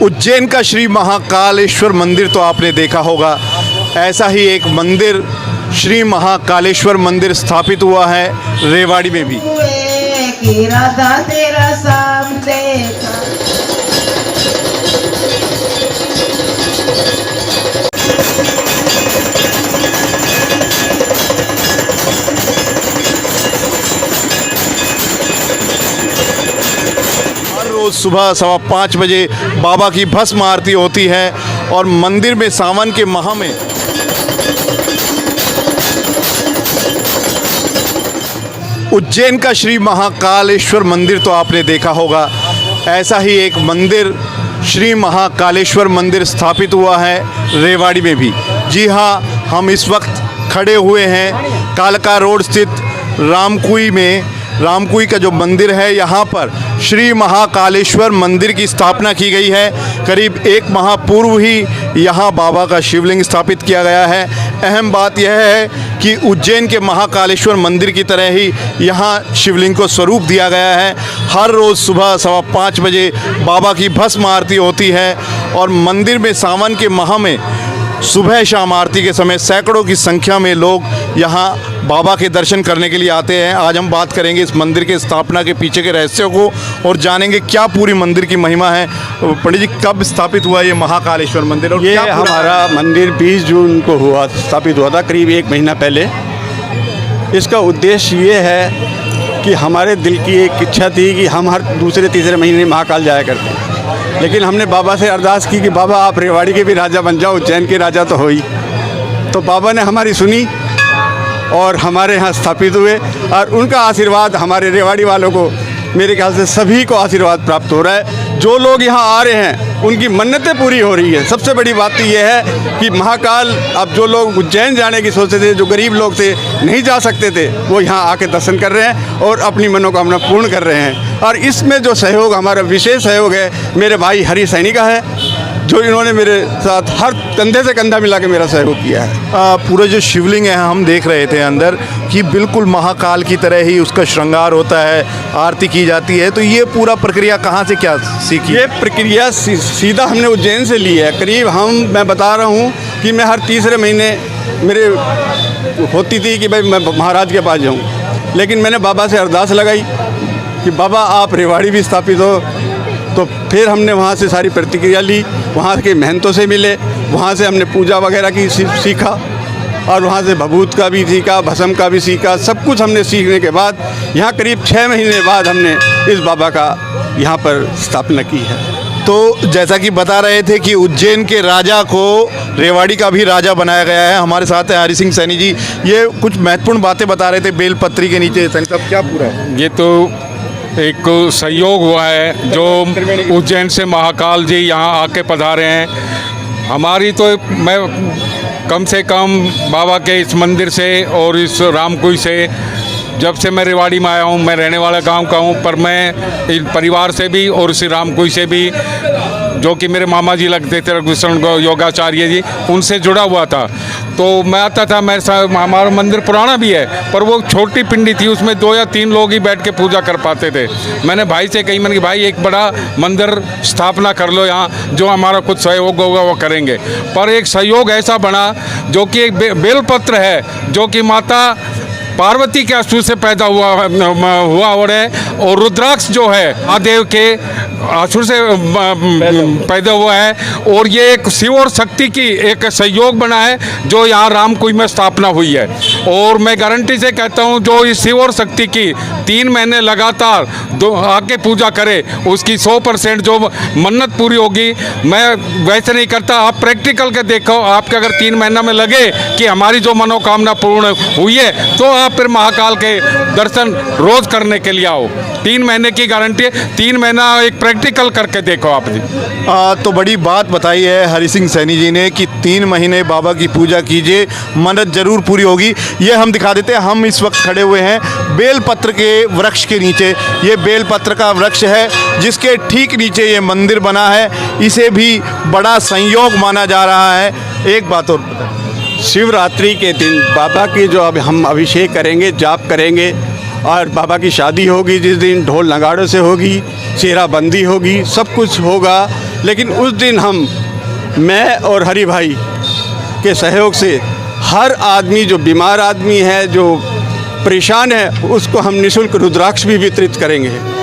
उज्जैन का श्री महाकालेश्वर मंदिर तो आपने देखा होगा। ऐसा ही एक मंदिर श्री महाकालेश्वर मंदिर स्थापित हुआ है रेवाड़ी में भी। राधा तेरा सामने रोज सुबह 5:15 बजे बाबा की भस्म आरती होती है और मंदिर में सावन के माह में उज्जैन का श्री महाकालेश्वर मंदिर तो आपने देखा होगा। ऐसा ही एक मंदिर श्री महाकालेश्वर मंदिर स्थापित हुआ है रेवाड़ी में भी। जी हाँ, हम इस वक्त खड़े हुए हैं कालका रोड स्थित रामकुई में। रामकुई का जो मंदिर है, यहाँ पर श्री महाकालेश्वर मंदिर की स्थापना की गई है। करीब 1 माह पूर्व ही यहाँ बाबा का शिवलिंग स्थापित किया गया है। अहम बात यह है कि उज्जैन के महाकालेश्वर मंदिर की तरह ही यहाँ शिवलिंग को स्वरूप दिया गया है। हर रोज़ सुबह 5:15 बजे बाबा की भस्म आरती होती है और मंदिर में सावन के माह में सुबह शाम आरती के समय सैकड़ों की संख्या में लोग यहाँ बाबा के दर्शन करने के लिए आते हैं। आज हम बात करेंगे इस मंदिर के स्थापना के पीछे के रहस्यों को और जानेंगे क्या पूरी मंदिर की महिमा है। पंडित जी, कब स्थापित हुआ ये महाकालेश्वर मंदिर? और ये क्या हमारा मंदिर 20 जून को स्थापित हुआ था, करीब 1 महीना पहले। इसका उद्देश्य ये है कि हमारे दिल की एक इच्छा थी कि हम हर दूसरे तीसरे महीने महाकाल जाया करते हैं, लेकिन हमने बाबा से अरदास की कि बाबा आप रेवाड़ी के भी राजा बन जाओ, उज्जैन के राजा तो हो ही। तो बाबा ने हमारी सुनी और हमारे यहाँ स्थापित हुए और उनका आशीर्वाद हमारे रेवाड़ी वालों को, मेरे ख्याल से सभी को आशीर्वाद प्राप्त हो रहा है। जो लोग यहाँ आ रहे हैं उनकी मन्नतें पूरी हो रही है। सबसे बड़ी बात तो ये है कि महाकाल, अब जो लोग उज्जैन जाने की सोचते थे, जो गरीब लोग थे, नहीं जा सकते थे, वो यहाँ आके दर्शन कर रहे हैं और अपनी मनोकामना पूर्ण कर रहे हैं। और इसमें जो सहयोग, हमारा विशेष सहयोग है, मेरे भाई हरी सैनी का है, जो इन्होंने मेरे साथ हर कंधे से कंधा मिला के मेरा सहयोग किया है। पूरा जो शिवलिंग है, हम देख रहे थे अंदर कि बिल्कुल महाकाल की तरह ही उसका श्रृंगार होता है, आरती की जाती है। तो ये पूरा प्रक्रिया कहाँ से क्या सीखी? ये प्रक्रिया सीधा हमने उज्जैन से ली है। करीब मैं बता रहा हूँ कि मैं हर तीसरे महीने मेरे होती थी कि भाई मैं महाराज के पास जाऊँ, लेकिन मैंने बाबा से अरदास लगाई कि बाबा आप रेवाड़ी भी स्थापित हो। तो फिर हमने वहाँ से सारी प्रतिक्रिया ली, वहाँ के महंतों से मिले, वहाँ से हमने पूजा वगैरह की सीखा और वहाँ से भभूत का भी सीखा, भस्म का भी सीखा। सब कुछ हमने सीखने के बाद यहाँ करीब 6 महीने बाद हमने इस बाबा का यहाँ पर स्थापना की है। तो जैसा कि बता रहे थे कि उज्जैन के राजा को रेवाड़ी का भी राजा बनाया गया है। हमारे साथ है हरि सिंह सैनी जी, ये कुछ महत्वपूर्ण बातें बता रहे थे बेलपत्री के नीचे। सैनी साहब, क्या पूरा है? ये तो एक सहयोग हुआ है जो उज्जैन से महाकाल जी यहाँ आके पधारे हैं। हमारी तो मैं कम से कम बाबा के इस मंदिर से और इस रामकुई से, जब से मैं रेवाड़ी में आया हूँ, मैं रहने वाला गांव का हूँ, पर मैं इस परिवार से भी और इस रामकुई से भी, जो कि मेरे मामा जी लगते थे रघुकृष्ण योगाचार्य जी, उनसे जुड़ा हुआ था। तो मैं आता था, हमारा मंदिर पुराना भी है, पर वो छोटी पिंडी थी, उसमें 2 या 3 लोग ही बैठ के पूजा कर पाते थे। मैंने भाई से कही, मैंने कि भाई एक बड़ा मंदिर स्थापना कर लो यहाँ, जो हमारा कुछ सहयोग होगा वो करेंगे। पर एक सहयोग ऐसा बना जो कि एक बेलपत्र है, जो कि माता पार्वती के अश्रु से पैदा हुआ और है, और रुद्राक्ष जो है महादेव के अश्रु से पैदा हुआ है। और ये एक शिव और शक्ति की एक सहयोग बना है जो यहाँ रामकुई में स्थापना हुई है। और मैं गारंटी से कहता हूँ, जो इस शिव और शक्ति की 3 महीने लगातार आके पूजा करे, उसकी 100% जो मन्नत पूरी होगी। मैं वैसे नहीं करता, आप प्रैक्टिकल के देखो, आपके अगर 3 महीना में लगे कि हमारी जो मनोकामना पूर्ण हुई है, तो आप फिर महाकाल के दर्शन रोज करने के लिए आओ। 3 महीने की गारंटी है, 3 महीना एक प्रैक्टिकल करके देखो आप जी। तो बड़ी बात बताई है हरि सिंह सैनी जी ने कि 3 महीने बाबा की पूजा कीजिए, मन्नत जरूर पूरी होगी। ये हम दिखा देते हैं। हम इस वक्त खड़े हुए हैं बेलपत्र के वृक्ष के नीचे। ये बेलपत्र का वृक्ष है जिसके ठीक नीचे ये मंदिर बना है। इसे भी बड़ा संयोग माना जा रहा है। एक बात और, शिवरात्रि के दिन बाबा की जो अब हम अभिषेक करेंगे, जाप करेंगे, और बाबा की शादी होगी जिस दिन ढोल नगाड़ों से होगी, चेहराबंदी होगी, सब कुछ होगा। लेकिन उस दिन मैं और हरि भाई के सहयोग से हर आदमी, जो बीमार आदमी है, जो परेशान है, उसको हम निःशुल्क रुद्राक्ष भी वितरित करेंगे।